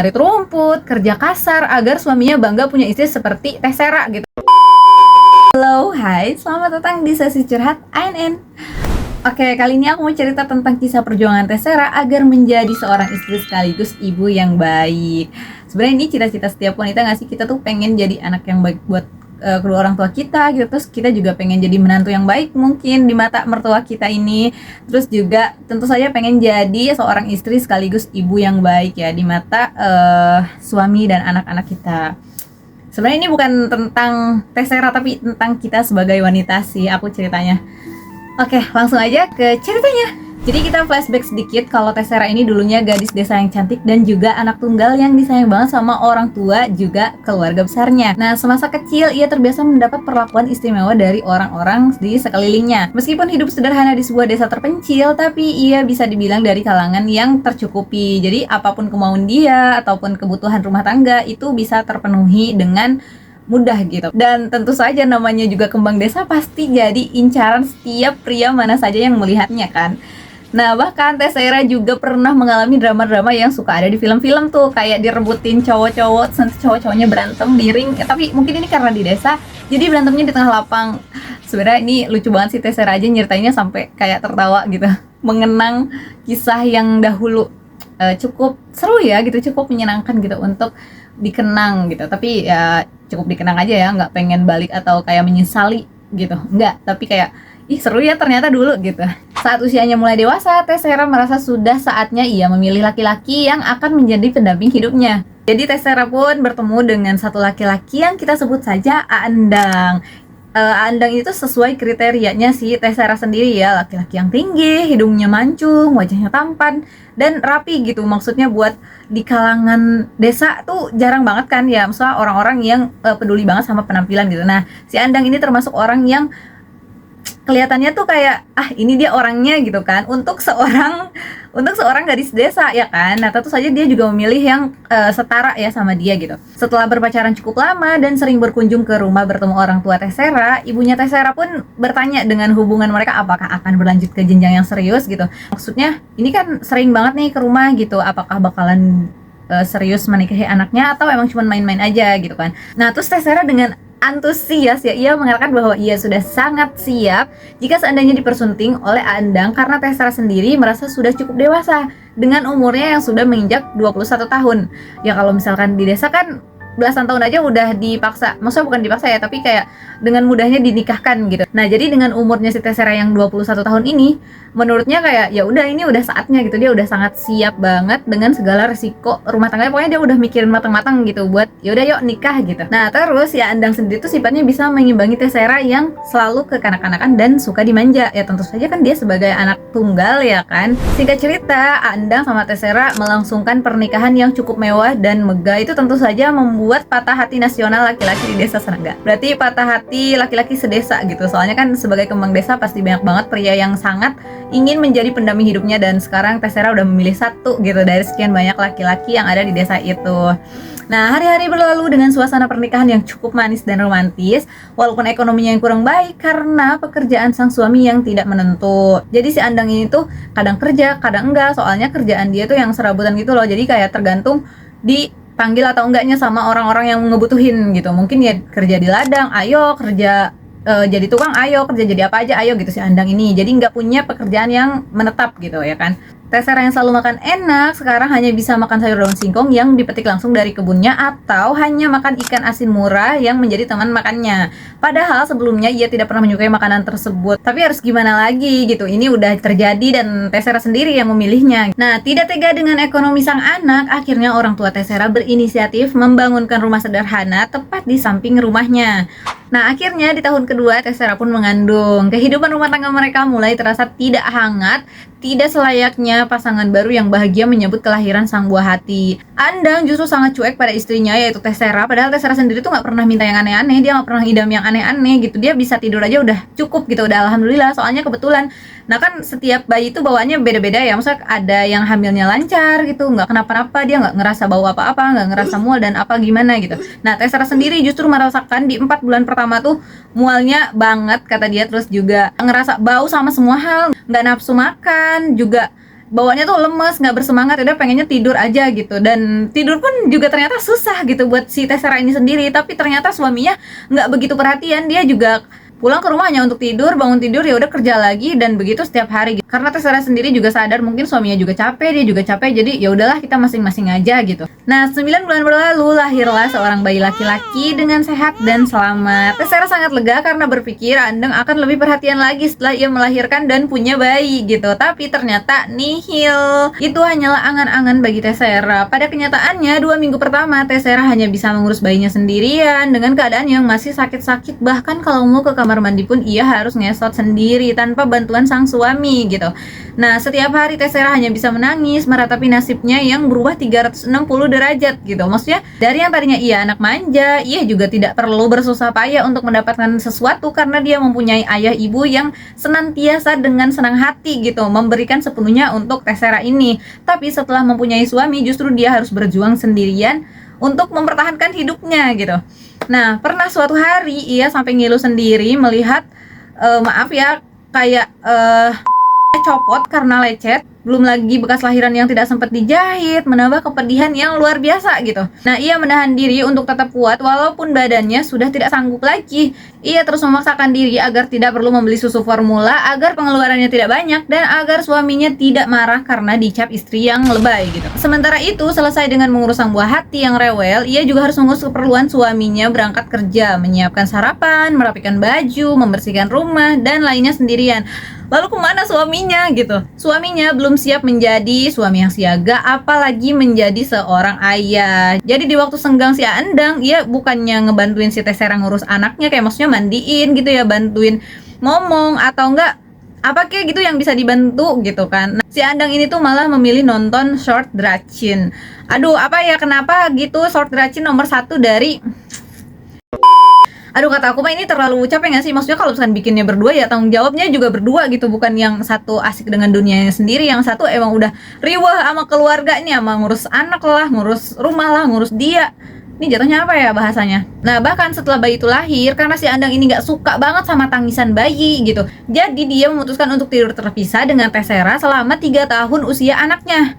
ngarit rumput, kerja kasar agar suaminya bangga punya istri seperti Tessera gitu. Halo, hai, selamat datang di sesi curhat ANN. Oke, kali ini aku mau cerita tentang kisah perjuangan Tessera agar menjadi seorang istri sekaligus ibu yang baik. Sebenarnya ini cita-cita setiap wanita nggak sih? Kita tuh pengen jadi anak yang baik buat kedua orang tua kita gitu. Terus kita juga pengen jadi menantu yang baik mungkin di mata mertua kita ini. Terus juga tentu saja pengen jadi seorang istri sekaligus ibu yang baik ya di mata suami dan anak-anak kita. Sebenarnya ini bukan tentang Tessera tapi tentang kita sebagai wanita sih aku ceritanya. Oke, langsung aja ke ceritanya. Jadi kita flashback sedikit kalau Tessera ini dulunya gadis desa yang cantik dan juga anak tunggal yang disayang banget sama orang tua juga keluarga besarnya. Nah, semasa kecil ia terbiasa mendapat perlakuan istimewa dari orang-orang di sekelilingnya. Meskipun hidup sederhana di sebuah desa terpencil, tapi ia bisa dibilang dari kalangan yang tercukupi. Jadi apapun kemauan dia ataupun kebutuhan rumah tangga itu bisa terpenuhi dengan mudah gitu. Dan tentu saja namanya juga kembang desa pasti jadi incaran setiap pria mana saja yang melihatnya kan. Nah, bahkan Tessera juga pernah mengalami drama-drama yang suka ada di film-film tuh, kayak direbutin cowok-cowok, cowok-cowoknya berantem di ring. Tapi mungkin ini karena di desa, jadi berantemnya di tengah lapang. Sebenarnya ini lucu banget sih, Tessera aja nyeritainnya sampai kayak tertawa gitu, mengenang kisah yang dahulu. Cukup seru ya gitu, cukup menyenangkan gitu untuk dikenang gitu. Tapi ya cukup dikenang aja ya, nggak pengen balik atau kayak menyesali gitu, nggak. Tapi kayak ih seru ya ternyata dulu gitu. Saat usianya mulai dewasa, Tessera merasa sudah saatnya ia memilih laki-laki yang akan menjadi pendamping hidupnya. Jadi Tessera pun bertemu dengan satu laki-laki yang kita sebut saja Aandang. Aandang itu sesuai kriterianya si Tessera sendiri ya, laki-laki yang tinggi, hidungnya mancung, wajahnya tampan dan rapi gitu. Maksudnya buat di kalangan desa tuh jarang banget kan ya, misalnya orang-orang yang peduli banget sama penampilan gitu. Nah, si Aandang ini termasuk orang yang kelihatannya tuh kayak ini dia orangnya gitu kan, untuk seorang gadis desa ya kan. Nah, tentu saja dia juga memilih yang setara ya sama dia gitu. Setelah berpacaran cukup lama dan sering berkunjung ke rumah bertemu orang tua Tessera, ibunya Tessera pun bertanya dengan hubungan mereka apakah akan berlanjut ke jenjang yang serius gitu. Maksudnya ini kan sering banget nih ke rumah gitu, apakah bakalan serius menikahi anaknya atau emang cuma main-main aja gitu kan. Nah, terus Tessera dengan antusias ya, ia mengatakan bahwa ia sudah sangat siap jika seandainya dipersunting oleh Aandang karena Tessera sendiri merasa sudah cukup dewasa dengan umurnya yang sudah menginjak 21 tahun. Ya kalau misalkan di desa kan belasan tahun aja udah dipaksa, maksudnya bukan dipaksa ya, tapi kayak dengan mudahnya dinikahkan gitu. Nah, jadi dengan umurnya si Tessera yang 21 tahun ini, menurutnya kayak ya udah ini udah saatnya gitu. Dia udah sangat siap banget dengan segala resiko rumah tangga. Pokoknya dia udah mikirin matang-matang gitu buat ya udah yuk nikah gitu. Nah, terus ya Aandang sendiri tuh sifatnya bisa mengimbangi Tessera yang selalu kekanak-kanakan dan suka dimanja. Ya tentu saja kan dia sebagai anak tunggal ya kan. Singkat cerita, Aandang sama Tessera melangsungkan pernikahan yang cukup mewah dan megah. Itu tentu saja membuat patah hati nasional laki-laki di desa Serangga. Berarti patah hati laki-laki sedesa gitu. Soalnya kan sebagai kembang desa pasti banyak banget pria yang sangat ingin menjadi pendamping hidupnya, dan sekarang Tessera udah memilih satu gitu dari sekian banyak laki-laki yang ada di desa itu. Nah, hari-hari berlalu dengan suasana pernikahan yang cukup manis dan romantis, walaupun ekonominya yang kurang baik karena pekerjaan sang suami yang tidak menentu. Jadi si Aandang ini tuh kadang kerja, kadang enggak, soalnya kerjaan dia tuh yang serabutan gitu loh. Jadi kayak tergantung dipanggil atau enggaknya sama orang-orang yang ngebutuhin gitu. Mungkin ya kerja di ladang, ayo kerja jadi tukang, ayo kerja jadi apa aja, ayo gitu si Aandang ini. Jadi nggak punya pekerjaan yang menetap gitu ya kan. Tessera yang selalu makan enak sekarang hanya bisa makan sayur daun singkong yang dipetik langsung dari kebunnya atau hanya makan ikan asin murah yang menjadi teman makannya. Padahal sebelumnya ia tidak pernah menyukai makanan tersebut. Tapi harus gimana lagi gitu, ini udah terjadi dan Tessera sendiri yang memilihnya. Nah, tidak tega dengan ekonomi sang anak, akhirnya orang tua Tessera berinisiatif membangunkan rumah sederhana tepat di samping rumahnya. Nah, akhirnya di tahun kedua Tessera pun mengandung. Kehidupan rumah tangga mereka mulai terasa tidak hangat, tidak selayaknya pasangan baru yang bahagia menyambut kelahiran sang buah hati. Aandang justru sangat cuek pada istrinya yaitu Tessera, padahal Tessera sendiri tuh nggak pernah minta yang aneh-aneh, dia nggak pernah idam yang aneh-aneh gitu. Dia bisa tidur aja udah cukup gitu, udah alhamdulillah. Soalnya kebetulan, nah kan setiap bayi itu bawaannya beda-beda ya, maksudnya ada yang hamilnya lancar gitu, nggak kenapa-napa, dia nggak ngerasa bau apa-apa, nggak ngerasa mual dan apa gimana gitu. Nah, Tessera sendiri justru merasakan di 4 bulan pertama tuh mualnya banget kata dia, terus juga ngerasa bau sama semua hal, nggak nafsu makan juga. bawaannya tuh lemes, nggak bersemangat, udah pengennya tidur aja gitu. Dan tidur pun juga ternyata susah gitu buat si Tessera ini sendiri. Tapi ternyata suaminya nggak begitu perhatian, dia juga pulang ke rumahnya untuk tidur, bangun tidur ya udah kerja lagi, dan begitu setiap hari gitu. Karena Tessera sendiri juga sadar mungkin suaminya juga capek, dia juga capek, jadi ya udahlah kita masing-masing aja gitu. Nah, 9 bulan berlalu, lahirlah seorang bayi laki-laki dengan sehat dan selamat. Tessera sangat lega karena berpikir Andeng akan lebih perhatian lagi setelah ia melahirkan dan punya bayi gitu. Tapi ternyata nihil. Itu hanyalah angan-angan bagi Tessera. Pada kenyataannya, 2 minggu pertama Tessera hanya bisa mengurus bayinya sendirian dengan keadaan yang masih sakit-sakit. Bahkan kalau mau ke kamar mandi pun ia harus ngesot sendiri tanpa bantuan sang suami gitu. Nah, setiap hari Tessera hanya bisa menangis meratapi nasibnya yang berubah 360 derajat gitu. Maksudnya dari yang tadinya ia anak manja, ia juga tidak perlu bersusah payah untuk mendapatkan sesuatu karena dia mempunyai ayah ibu yang senantiasa dengan senang hati gitu memberikan sepenuhnya untuk Tessera ini. Tapi setelah mempunyai suami, justru dia harus berjuang sendirian untuk mempertahankan hidupnya gitu. Nah, pernah suatu hari ia sampai ngilu sendiri melihat maaf ya, kayak copot karena lecet, belum lagi bekas lahiran yang tidak sempat dijahit, menambah kepedihan yang luar biasa gitu. Nah, ia menahan diri untuk tetap kuat walaupun badannya sudah tidak sanggup lagi. Ia terus memaksakan diri agar tidak perlu membeli susu formula, agar pengeluarannya tidak banyak, dan agar suaminya tidak marah karena dicap istri yang lebay gitu. Sementara itu, selesai dengan mengurus sang buah hati yang rewel, ia juga harus mengurus keperluan suaminya berangkat kerja, menyiapkan sarapan, merapikan baju, membersihkan rumah, dan lainnya sendirian. Lalu kemana suaminya gitu? Suaminya belum siap menjadi suami yang siaga, apalagi menjadi seorang ayah. Jadi di waktu senggang si Andang, ia bukannya ngebantuin si Tessera ngurus anaknya, kayak maksudnya mandiin gitu ya, bantuin ngomong atau enggak apa kayak gitu yang bisa dibantu gitu kan. Nah, si Andang ini tuh malah memilih nonton Short Dracin. Aduh, apa ya, kenapa gitu Short Dracin nomor 1 dari... Aduh, kata aku mah ini terlalu capek gak sih? Maksudnya kalau misalkan bikinnya berdua ya tanggung jawabnya juga berdua gitu. Bukan yang satu asik dengan dunianya sendiri, yang satu emang udah riweh sama keluarganya, sama ngurus anak lah, ngurus rumah lah, ngurus dia. Ini jatuhnya apa ya bahasanya? Nah, bahkan setelah bayi itu lahir, karena si Andang ini gak suka banget sama tangisan bayi gitu, jadi dia memutuskan untuk tidur terpisah dengan Tessera selama 3 tahun usia anaknya.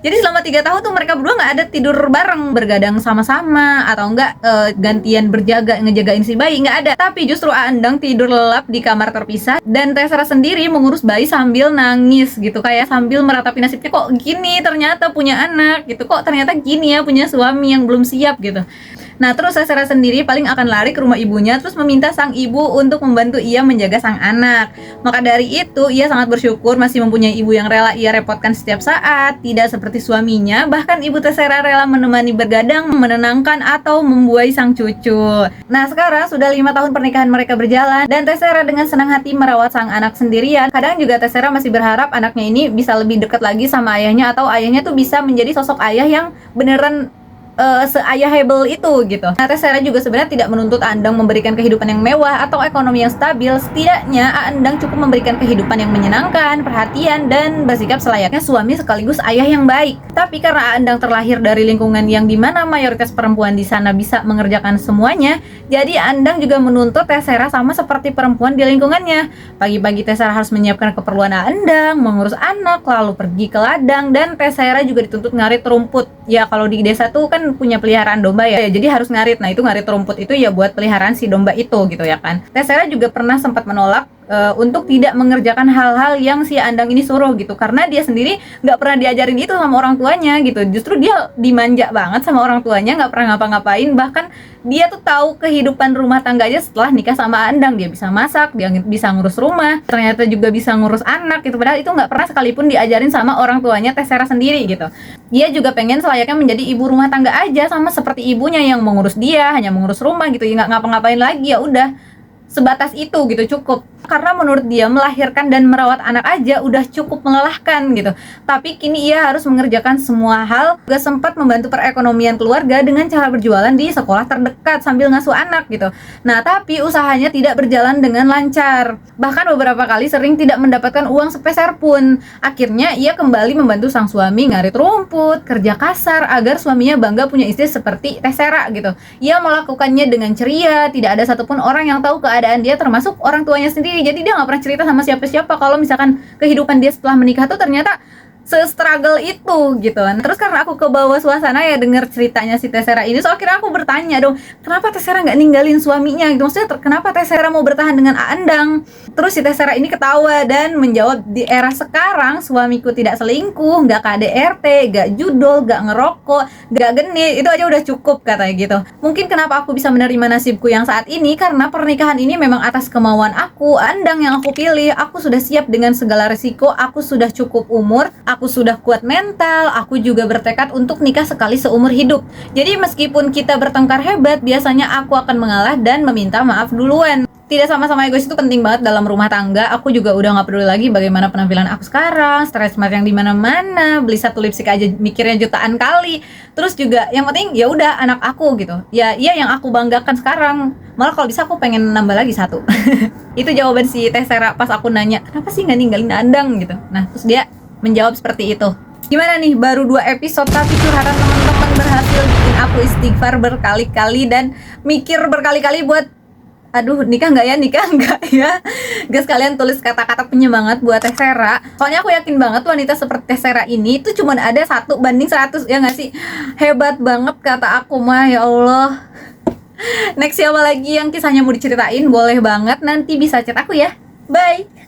Jadi selama 3 tahun tuh mereka berdua nggak ada tidur bareng, bergadang sama-sama, atau enggak gantian berjaga ngejagain si bayi, nggak ada. Tapi justru Andang tidur lelap di kamar terpisah, dan Tessera sendiri mengurus bayi sambil nangis gitu, kayak sambil meratapi nasibnya, kok gini ternyata punya anak gitu, kok ternyata gini ya punya suami yang belum siap gitu. Nah, terus Tessera sendiri paling akan lari ke rumah ibunya, terus meminta sang ibu untuk membantu ia menjaga sang anak. Maka dari itu, ia sangat bersyukur masih mempunyai ibu yang rela ia repotkan setiap saat, tidak seperti suaminya. Bahkan ibu Tessera rela menemani bergadang, menenangkan, atau membuai sang cucu. Nah, sekarang sudah 5 tahun pernikahan mereka berjalan, dan Tessera dengan senang hati merawat sang anak sendirian. Kadang juga Tessera masih berharap anaknya ini bisa lebih dekat lagi sama ayahnya, atau ayahnya tuh bisa menjadi sosok ayah yang beneran se-ayahable itu gitu. Nah, Tessera juga sebenarnya tidak menuntut Andang memberikan kehidupan yang mewah atau ekonomi yang stabil. Setidaknya Andang cukup memberikan kehidupan yang menyenangkan, perhatian, dan bersikap selayaknya suami sekaligus ayah yang baik. Tapi karena Andang terlahir dari lingkungan yang dimana mayoritas perempuan di sana bisa mengerjakan semuanya, jadi Andang juga menuntut Tessera sama seperti perempuan di lingkungannya. Pagi-pagi Tessera harus menyiapkan keperluan Andang, mengurus anak, lalu pergi ke ladang, dan Tessera juga dituntut ngarit rumput. Ya, kalau di desa tuh kan punya peliharaan domba ya, jadi harus ngarit. Nah, itu ngarit rumput itu ya buat peliharaan si domba itu gitu ya kan. Tessera juga pernah sempat menolak untuk tidak mengerjakan hal-hal yang si Andang ini suruh gitu, karena dia sendiri nggak pernah diajarin itu sama orang tuanya gitu. Justru dia dimanja banget sama orang tuanya, nggak pernah ngapa-ngapain. Bahkan dia tuh tahu kehidupan rumah tangga aja setelah nikah sama Andang. Dia bisa masak, dia bisa ngurus rumah, ternyata juga bisa ngurus anak gitu. Padahal itu nggak pernah sekalipun diajarin sama orang tuanya Tessera sendiri gitu. Dia juga pengen selayaknya menjadi ibu rumah tangga aja, sama seperti ibunya yang mengurus dia, hanya mengurus rumah gitu, nggak ngapa-ngapain lagi, ya udah sebatas itu gitu cukup. Karena menurut dia melahirkan dan merawat anak aja udah cukup melelahkan gitu. Tapi kini ia harus mengerjakan semua hal, juga sempat membantu perekonomian keluarga dengan cara berjualan di sekolah terdekat sambil ngasuh anak gitu. Nah, tapi usahanya tidak berjalan dengan lancar. Bahkan beberapa kali sering tidak mendapatkan uang sepeser pun. Akhirnya ia kembali membantu sang suami ngarit rumput, kerja kasar, agar suaminya bangga punya istri seperti Tessera gitu. Ia melakukannya dengan ceria, tidak ada satupun orang yang tahu keadaan dia, termasuk orang tuanya sendiri. Jadi dia nggak pernah cerita sama siapa-siapa kalau misalkan kehidupan dia setelah menikah tuh ternyata se-struggle itu gitu. Terus karena aku ke bawah suasana ya denger ceritanya si Tessera ini, so akhirnya aku bertanya dong, kenapa Tessera nggak ninggalin suaminya gitu, maksudnya kenapa Tessera mau bertahan dengan Aandang. Terus si Tessera ini ketawa dan menjawab, di era sekarang suamiku tidak selingkuh, nggak KDRT, nggak judol, nggak ngerokok, nggak genit, itu aja udah cukup katanya gitu. Mungkin kenapa aku bisa menerima nasibku yang saat ini, karena pernikahan ini memang atas kemauan aku, Aandang yang aku pilih. Aku sudah siap dengan segala resiko, aku sudah cukup umur, aku sudah kuat mental, aku juga bertekad untuk nikah sekali seumur hidup. Jadi meskipun kita bertengkar hebat, biasanya aku akan mengalah dan meminta maaf duluan. Tidak sama-sama egois itu penting banget dalam rumah tangga. Aku juga udah nggak peduli lagi bagaimana penampilan aku sekarang, stres yang di mana-mana, beli satu lipstick aja mikirnya jutaan kali. Terus juga yang penting ya udah anak aku gitu. Ya iya yang aku banggakan sekarang. Malah kalau bisa aku pengen nambah lagi satu. Itu jawaban si Tessera pas aku nanya, kenapa sih nggak ninggalin Aandang gitu. Nah terus dia menjawab seperti itu. Gimana nih, baru 2 episode tapi curhatan teman-teman berhasil bikin aku istighfar berkali-kali dan mikir berkali-kali buat aduh nikah nggak ya. Guys, kalian tulis kata-kata penyemangat buat Tessera. Soalnya aku yakin banget wanita seperti Tessera ini itu cuma ada 1:100 ya nggak sih. Hebat banget kata aku mah, ya Allah. Next siapa lagi yang kisahnya mau diceritain, boleh banget nanti bisa chat aku ya. Bye.